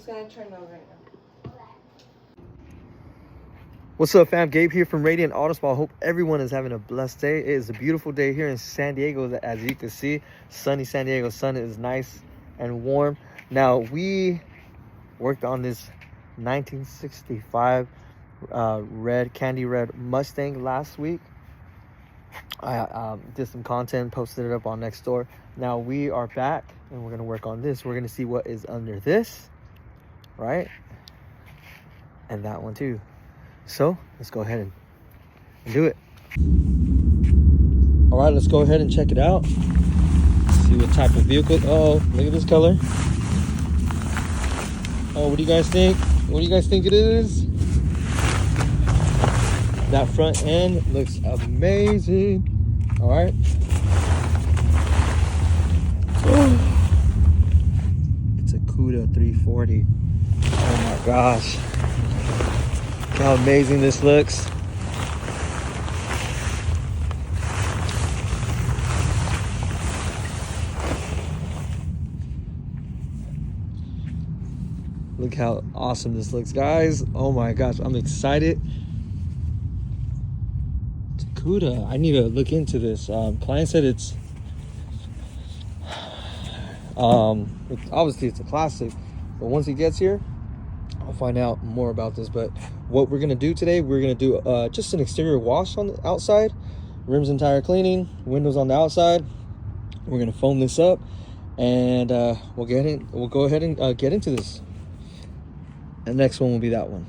It's gonna turn over right now. What's up, fam? Gabe here from Radiant Auto Spa. Hope everyone is having a blessed day. It is a beautiful day here in San Diego, as you can see. Sunny San Diego. Sun is nice and warm. Now, we worked on this 1965 candy red Mustang last week. I did some content, posted it up on Nextdoor. Now we are back and we're gonna work on this. We're gonna see what is under this, right? And that one too. So let's go ahead and do it. All right, let's go ahead and check it out. See what type of vehicle. Oh, look at this color. Oh, what do you guys think? What do you guys think it is? That front end looks amazing. All right. Oh. It's a Cuda 340. Oh my gosh. Look how amazing this looks. Look how awesome this looks, guys. Oh my gosh, I'm excited. It's a Cuda. I need to look into this. Client said it's obviously it's a classic, but once he gets here, I'll find out more about this. But what we're gonna do today, we're gonna do just an exterior wash on the outside, rims and tire cleaning, windows on the outside. We're gonna foam this up, and we'll go ahead and get into this. The next one will be that one.